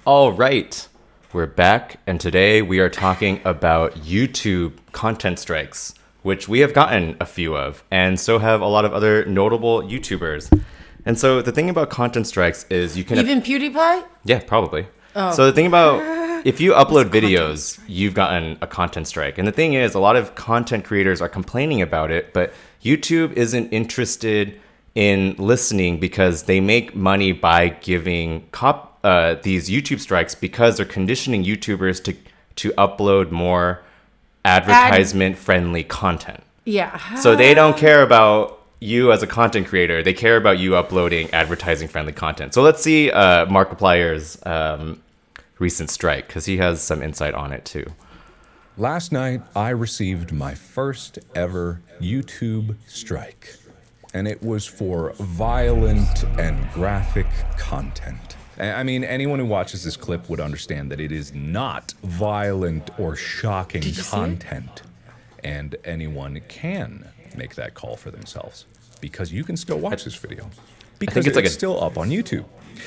All right, we're back, and today we are talking about YouTube content strikes, which we have gotten a few of, and so have a lot of other notable YouTubers. And so the thing about content strikes is you can... Even PewDiePie? Yeah, probably. Oh. So the thing about, if you upload videos, you've gotten a content strike. And the thing is, a lot of content creators are complaining about it, but YouTube isn't interested in listening because they make money by giving these YouTube strikes because they're conditioning YouTubers to upload more advertisement-friendly content. Yeah. So they don't care about you as a content creator. They care about you uploading advertising-friendly content. So let's see Markiplier's recent strike, because he has some insight on it too. Last night, I received my first ever YouTube strike, and it was for violent and graphic content. I mean, anyone who watches this clip would understand that it is not violent or shocking content. And anyone can make that call for themselves, because you can still watch this video, because it's still up on YouTube.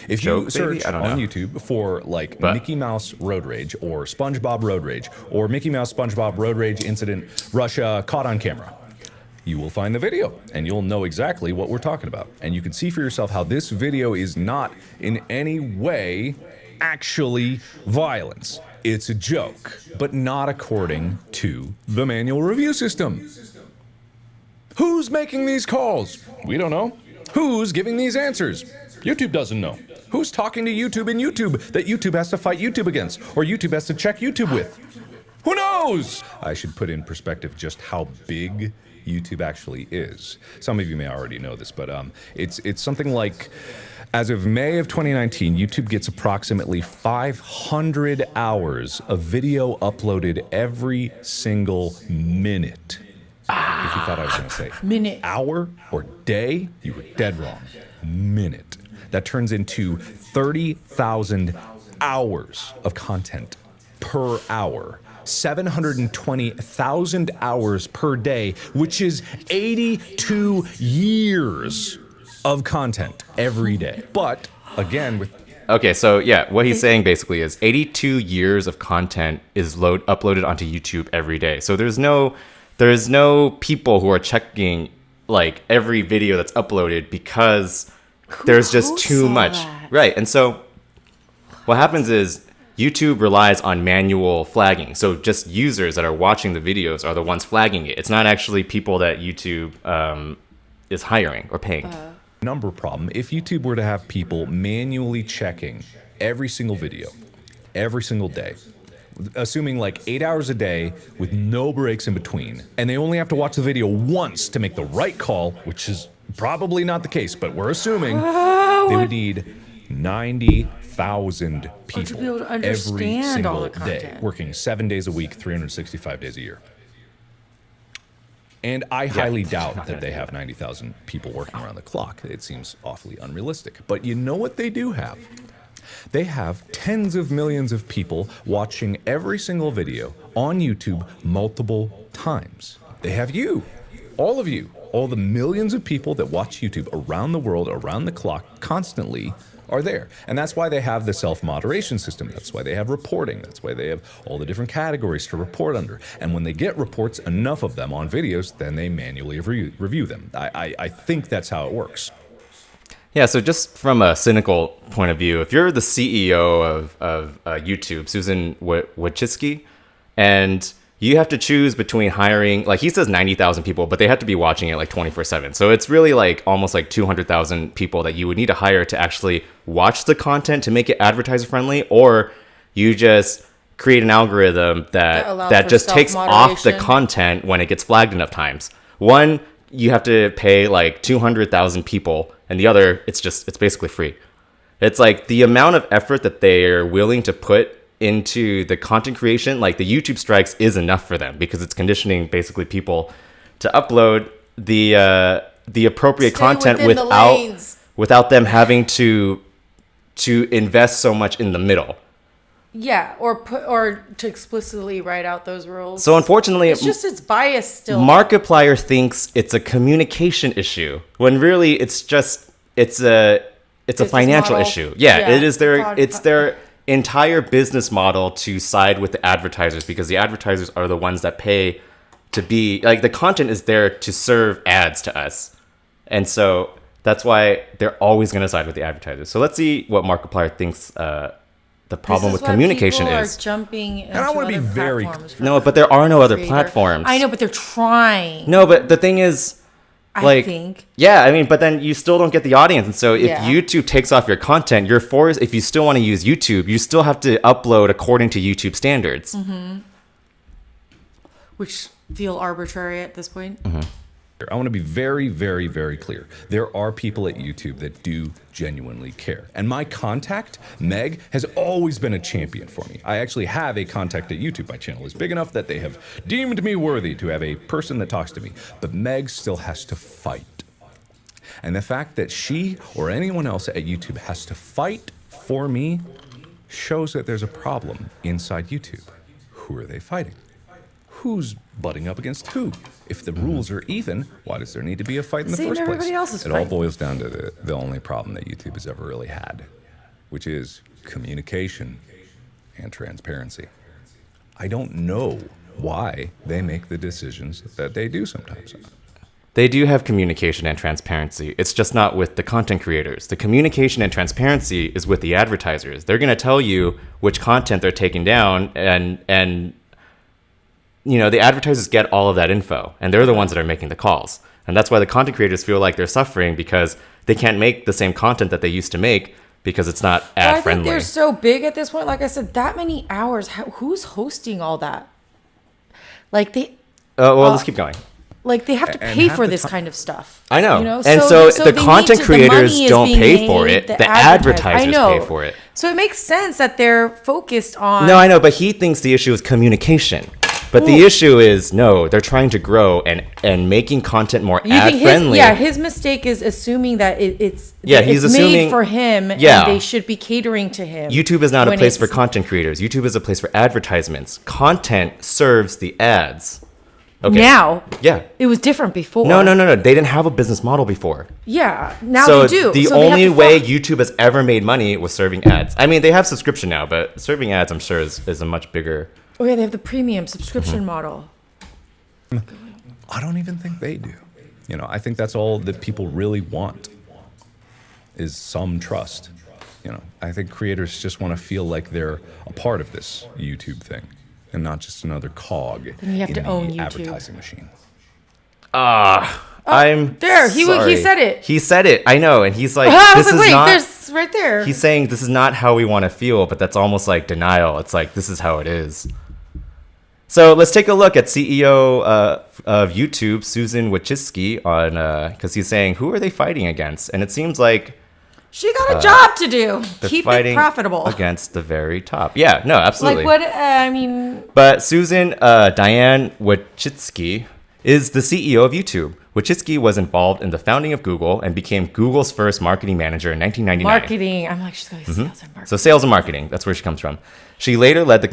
If you search on YouTube for like Mickey Mouse Road Rage or SpongeBob Road Rage or Mickey Mouse SpongeBob Road Rage incident Russia caught on camera, you will find the video and you'll know exactly what we're talking about. And you can see for yourself how this video is not in any way actually violence. It's a joke, but not according to the manual review system. Who's making these calls? We don't know. Who's giving these answers? YouTube doesn't know. Who's talking to YouTube in YouTube that YouTube has to fight YouTube against, or YouTube has to check YouTube with? Who knows? I should put in perspective just how big YouTube actually is. Some of you may already know this, but it's something like, as of May of 2019, YouTube gets approximately 500 hours of video uploaded every single minute. If you thought I was going to say minute, hour, or day, you were dead wrong. Minute. That turns into 30,000 hours of content per hour. 720,000 hours per day, which is 82 years of content every day. But again, Okay, so yeah, what he's saying basically is 82 years of content is uploaded onto YouTube every day. So there's no people who are checking like every video that's uploaded because there's just too much. Right. And so what happens is YouTube relies on manual flagging. So just users that are watching the videos are the ones flagging it. It's not actually people that YouTube is hiring or paying. Number problem. If YouTube were to have people manually checking every single video, every single day, assuming like 8 hours a day with no breaks in between, and they only have to watch the video once to make the right call, which is probably not the case, but we're assuming they would need 90,000 people every single day, working 7 days a week, 365 days a year. And I highly doubt that they have 90,000 people working around the clock. It seems awfully unrealistic. But you know what they do have? They have tens of millions of people watching every single video on YouTube multiple times. They have you, all the millions of people that watch YouTube around the world, around the clock, constantly are there. And that's why they have the self-moderation system. That's why they have reporting. That's why they have all the different categories to report under. And when they get reports, enough of them on videos, then they manually review them. I think that's how it works. Yeah, so just from a cynical point of view, if you're the CEO of YouTube, Susan Wojcicki, and you have to choose between hiring, like he says 90,000 people, but they have to be watching it like 24/7. So it's really like almost like 200,000 people that you would need to hire to actually watch the content to make it advertiser friendly, or you just create an algorithm that just takes off the content when it gets flagged enough times. One, you have to pay like 200,000 people, and the other, it's basically free. It's like the amount of effort that they're willing to put into the content creation, like the YouTube strikes is enough for them because it's conditioning basically people to upload the appropriate content without them having to invest so much in the middle. Yeah, or to explicitly write out those rules. So unfortunately, it's biased still. Markiplier thinks it's a communication issue when really it's a financial issue. Yeah, it is their entire business model to side with the advertisers, because the advertisers are the ones that pay to be like, the content is there to serve ads to us. And so that's why they're always going to side with the advertisers. So let's see what Markiplier thinks the problem with communication is. Are jumping into And I want to be very No, but there are no other platforms. I know, but they're trying. No, but the thing is, I think. Yeah, I mean, but then you still don't get the audience. And so if Yeah. YouTube takes off your content, you're forced, if you still want to use YouTube, you still have to upload according to YouTube standards. Which feel arbitrary at this point. I want to be very, very, very clear. There are people at YouTube that do genuinely care. And my contact, Meg, has always been a champion for me. I actually have a contact at YouTube. My channel is big enough that they have deemed me worthy to have a person that talks to me. But Meg still has to fight. And the fact that she or anyone else at YouTube has to fight for me shows that there's a problem inside YouTube. Who are they fighting? Who's butting up against who? If the rules are even, why does there need to be a fight in the See, first place? everybody else is It all fighting. boils down to the only problem that YouTube has ever really had, which is communication and transparency. I don't know why they make the decisions that they do sometimes. They do have communication and transparency. It's just not with the content creators. The communication and transparency is with the advertisers. They're going to tell you which content they're taking down, and you know, the advertisers get all of that info, and they're the ones that are making the calls. And that's why the content creators feel like they're suffering, because they can't make the same content that they used to make because it's not ad I friendly. think they're so big at this point. Like I said, that many hours. Who's hosting all that? Like they, let's keep going. like they have to And pay half for the this time- kind of stuff. I know. You know? And so the they need content the creators money is don't being pay for made, it. The I advertisers know. pay for it. So it makes sense that they're focused on. No, I know, but he thinks the issue is communication. But the issue is, no, they're trying to grow and making content more You ad think friendly. his mistake is assuming that it's Yeah, that he's it's assuming- made for him, Yeah. and they should be catering to him. YouTube is not a when place for it's- content creators. YouTube is a place for advertisements. Content serves the ads. Okay. Now, Yeah. it was different before. No. They didn't have a business model before. Yeah, now So they do. the So they have only to way fo- YouTube has ever made money was serving ads. I mean, they have subscription now, but serving ads, I'm sure, is a much bigger. Oh yeah, they have the premium subscription model. I don't even think they do. You know, I think that's all that people really want is some trust. You know, I think creators just want to feel like they're a part of this YouTube thing and not just another cog Then you have in to the own YouTube. advertising machine. I'm there, he sorry. said it. He said it. I know, and he's like, I this was is like, wait, not. there's right there. He's saying this is not how we want to feel, but that's almost like denial. It's like, this is how it is. So let's take a look at CEO of YouTube, Susan Wojcicki, on because he's saying, who are they fighting against? And it seems like She got a job to do. they're Keep fighting it profitable. against the very top. Yeah, no, absolutely. Like what? I mean, But Susan Diane Wojcicki is the CEO of YouTube. Wojcicki was involved in the founding of Google and became Google's first marketing manager in 1999. marketing. I'm like, she's going to sales and marketing. So sales and marketing, that's where she comes from. She later led the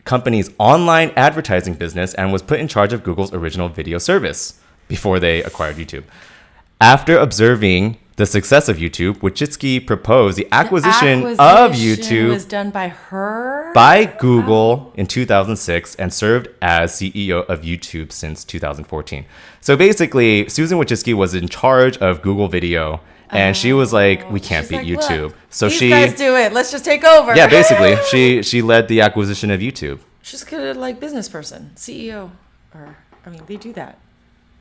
company's online advertising business and was put in charge of Google's original video service before they acquired YouTube. After observing the success of YouTube, Wojcicki proposed the acquisition of YouTube was done by her. by Google in 2006 and served as CEO of YouTube since 2014. So basically, Susan Wojcicki was in charge of Google Video, and she was like, we can't She's beat like, YouTube. "Look, So these she, guys do it. Let's just take over. yeah, basically, she led the acquisition of YouTube. She's good at like business person, CEO, or I mean, they do that.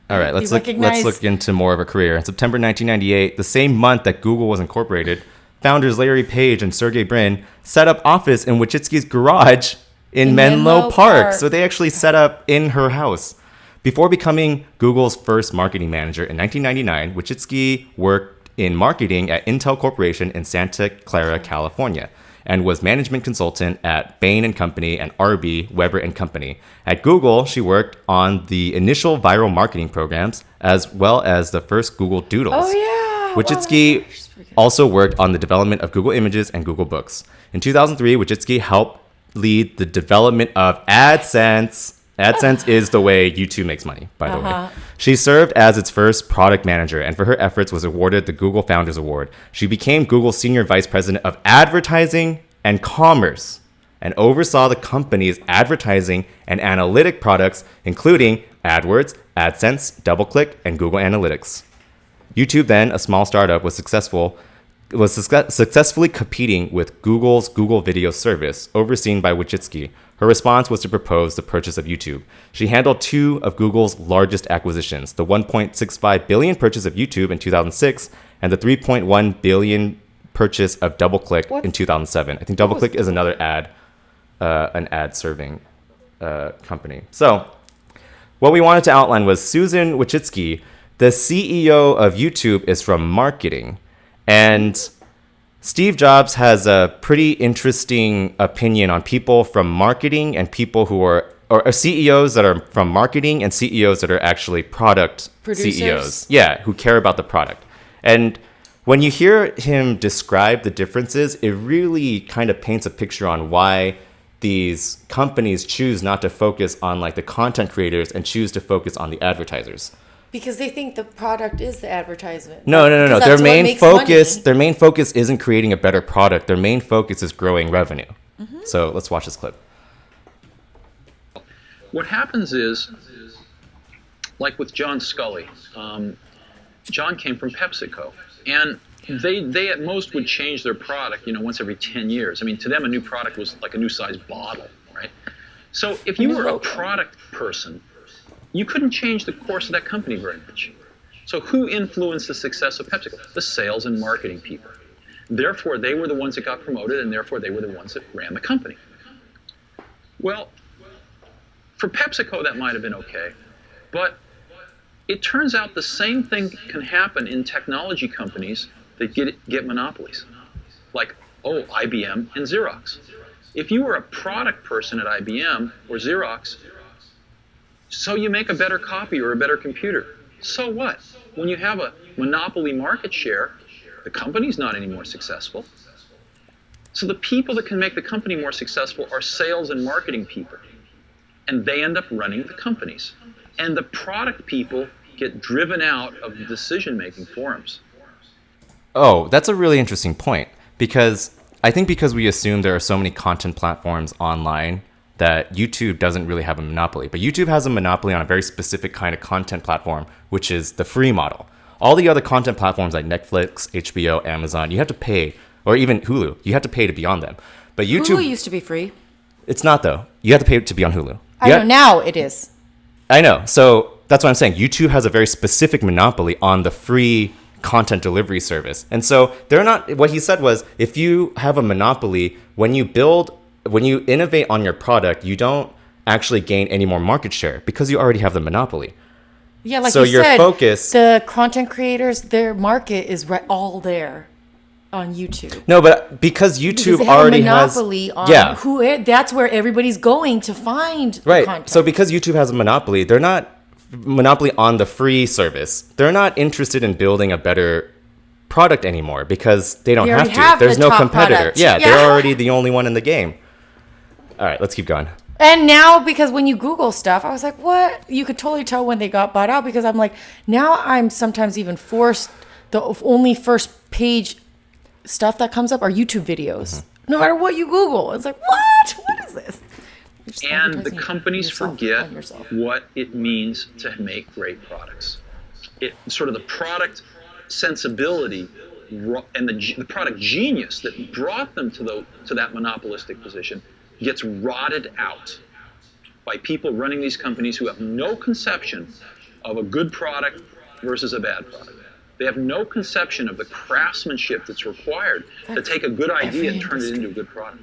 All right, They let's recognize- look into more of a career. In September 1998, the same month that Google was incorporated, founders Larry Page and Sergey Brin set up office in Wojcicki's garage in Menlo Park. So they actually set up in her house. Before becoming Google's first marketing manager in 1999, Wojcicki worked in marketing at Intel Corporation in Santa Clara, California, and was management consultant at Bain & Company and RB, Weber & Company. At Google, she worked on the initial viral marketing programs, as well as the first Google Doodles. Oh yeah. Wojcicki also worked on the development of Google Images and Google Books. In 2003, Wojcicki helped lead the development of AdSense. AdSense is the way YouTube makes money, by the way. She served as its first product manager, and for her efforts was awarded the Google Founders Award. She became Google's senior vice president of advertising and commerce, and oversaw the company's advertising and analytic products, including AdWords, AdSense, DoubleClick, and Google Analytics. YouTube, then a small startup, was successfully competing with Google's Google Video service, overseen by Wojcicki. Her response was to propose the purchase of YouTube. She handled two of Google's largest acquisitions, the $1.65 billion purchase of YouTube in 2006 and the $3.1 billion purchase of DoubleClick in 2007. I think DoubleClick is another an ad-serving company. So what we wanted to outline was Susan Wojcicki, the CEO of YouTube, is from marketing. And Steve Jobs has a pretty interesting opinion on people from marketing and people who are CEOs that are from marketing and CEOs that are actually product Producers. CEOs. Yeah, who care about the product. And when you hear him describe the differences, it really kind of paints a picture on why these companies choose not to focus on like the content creators and choose to focus on the advertisers. Because they think the product is the advertisement. No. Because Their that's what main makes focus, money. their main focus isn't creating a better product. Their main focus is growing revenue. Mm-hmm. So let's watch this clip. What happens is, like with John Scully, John came from PepsiCo, and they at most would change their product, once every 10 years. I mean, to them, a new product was like a new size bottle, right? So if you were a product person, you couldn't change the course of that company very much. So who influenced the success of PepsiCo? The sales and marketing people. Therefore, they were the ones that got promoted, and therefore they were the ones that ran the company. Well, for PepsiCo, that might have been okay, but it turns out the same thing can happen in technology companies that get monopolies, like, IBM and Xerox. If you were a product person at IBM or Xerox, so you make a better copy or a better computer. So what? When you have a monopoly market share, the company's not any more successful. So the people that can make the company more successful are sales and marketing people. And they end up running the companies. And the product people get driven out of the decision-making forums. Oh, that's a really interesting point, because I think because we assume there are so many content platforms online that YouTube doesn't really have a monopoly. But YouTube has a monopoly on a very specific kind of content platform, which is the free model. All the other content platforms like Netflix, HBO, Amazon, you have to pay, or even Hulu, you have to pay to be on them. But YouTube... Hulu used to be free. It's not, though. You have to pay to be on Hulu. I know, now it is. I know. So that's what I'm saying. YouTube has a very specific monopoly on the free content delivery service. And so they're not... What he said was, if you have a monopoly, when you innovate on your product, you don't actually gain any more market share because you already have the monopoly. Yeah, like so you your said, focus, the content creators, their market is all there on YouTube. No, but because YouTube Because they have already a monopoly has... on that's where everybody's going to find the content. So because YouTube has a monopoly, they're not monopoly on the free service. They're not interested in building a better product anymore because they don't have to. There's no competitor. Product. Yeah, they're already the only one in the game. All right, let's keep going. And now, because when you Google stuff, I was like, what? You could totally tell when they got bought out, because I'm like, now I'm sometimes even forced, the only first page stuff that comes up are YouTube videos. Mm-hmm. No matter what you Google. It's like, what? What is this? And the companies forget what it means to make great products. Sort of the product sensibility and the product genius that brought them to that monopolistic position gets rotted out by people running these companies who have no conception of a good product versus a bad product. They have no conception of the craftsmanship that's required to take a good idea and turn it into a good product.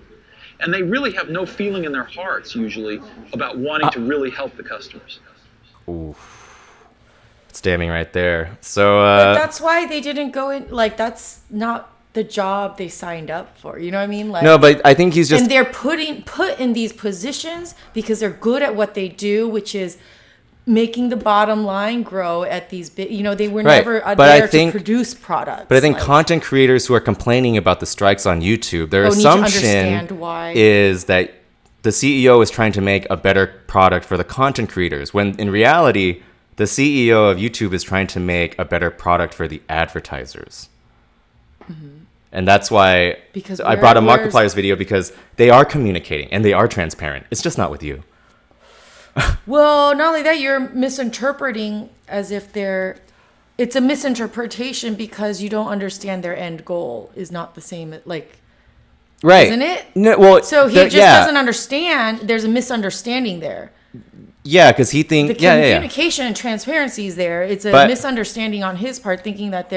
And they really have no feeling in their hearts, usually, about wanting to really help the customers. Ooh. It's damning right there. So but that's why they didn't go in, like, that's not the job they signed up for. You know what I mean? Like, no, but I think he's just... And they're put in these positions because they're good at what they do, which is making the bottom line grow at these big... they were never there to produce products. But I think content creators who are complaining about the strikes on YouTube, their assumption is that the CEO is trying to make a better product for the content creators, when in reality, the CEO of YouTube is trying to make a better product for the advertisers. Mm-hmm. And that's why Because I brought a where's- Markiplier's video, because they are communicating and they are transparent. It's just not with you. Well, not only that, you're misinterpreting as if it's a misinterpretation because you don't understand their end goal is not the same, like, Right. isn't it? No, well, So he just doesn't understand. There's a misunderstanding there. Yeah, because he The thinks, yeah. communication and transparency is there. It's a But- misunderstanding on his part, thinking that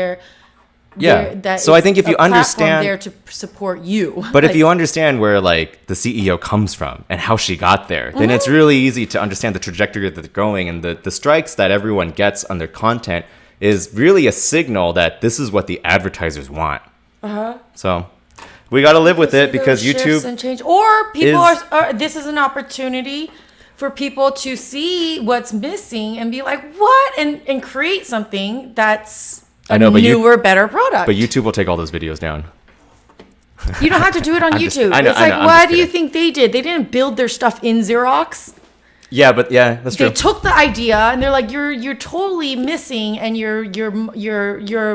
Yeah. that So I it's think if a you platform understand, there to support you. but if Like, you understand where like the CEO comes from and how she got there, then Mm-hmm. it's really easy to understand the trajectory that they're going, and the strikes that everyone gets on their content is really a signal that this is what the advertisers want. So we got to live with it, see because those shifts YouTube and change, or people is- are. This is an opportunity for people to see what's missing and be like, "What?" and create something that's I know, but newer, better product. but YouTube will take all those videos down. You don't have to do it on just- YouTube. I know, It's I like, know, I'm what just do you kidding. think they did? They didn't build their stuff in Xerox. Yeah, but yeah, that's They true. took the idea and they're like, you're totally missing, and you're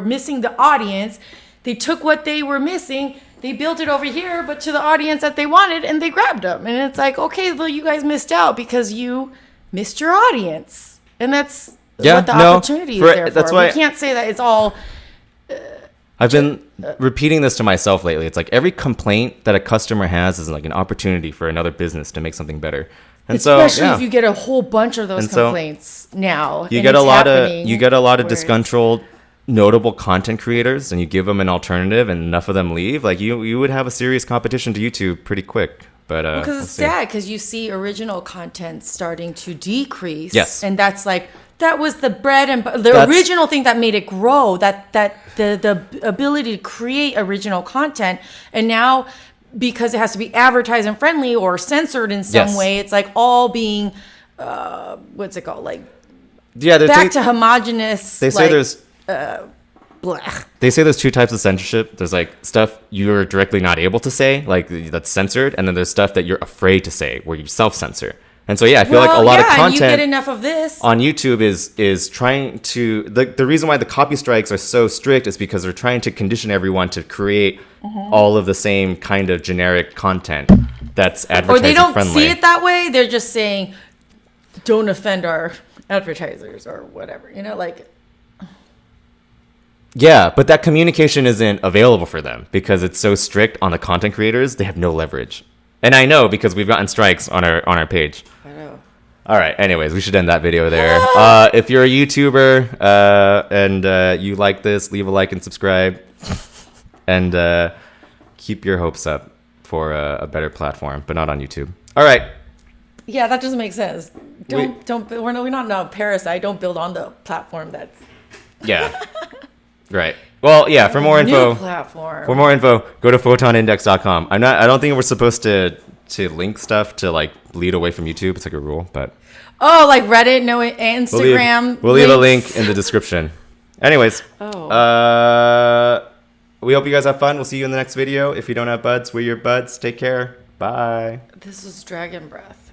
missing the audience. They took what they were missing, they built it over here, but to the audience that they wanted, and they grabbed them. And it's like, okay, well, you guys missed out because you missed your audience, and that's Yeah, what the no, opportunity for- is there that's for. why- We can't say that it's all. I've been repeating this to myself lately. It's like every complaint that a customer has is like an opportunity for another business to make something better. And Especially so, if you get a whole bunch of those And so, complaints now. you and get a it's lot happening of where it's- disgruntled, notable content creators, and you give them an alternative, and enough of them leave. Like you would have a serious competition to YouTube pretty quick. But Because we'll it's see. sad, because you see original content starting to decrease. Yes. And that's like, that was the bread and the That's- original thing that made it grow, that the ability to create original content. And now, because it has to be advertising friendly or censored in some Yes. way, it's like all being, what's it called? Like Yeah, back to homogenous. they say like, there's blech. They say there's two types of censorship. There's like stuff you're directly not able to say, like that's censored, and then there's stuff that you're afraid to say, where you self-censor. And so yeah, I feel like a lot of and you get content enough of this. on YouTube is trying to the reason why the copy strikes are so strict is because they're trying to condition everyone to create Mm-hmm. all of the same kind of generic content that's Or advertising they don't friendly. see it that way. They're just saying, don't offend our advertisers or whatever. You know, like, Yeah, but that communication isn't available for them because it's so strict on the content creators. They have no leverage. And I know because we've gotten strikes on our page. I know. All right. Anyways, we should end that video there. If you're a YouTuber and you like this, leave a like and subscribe, and keep your hopes up for a better platform, but not on YouTube. All right. Yeah, that doesn't make sense. We're not no parasite. Don't build on the platform that's Yeah. Right. Well, yeah. For more new info, platform. go to photonindex.com. I don't think we're supposed to link stuff to like lead away from YouTube. It's like a rule, but Oh, like Reddit, no Instagram. we'll leave a links. link in the description. Anyways, we hope you guys have fun. We'll see you in the next video. If you don't have buds, we're your buds. Take care. Bye. This is Dragon Breath.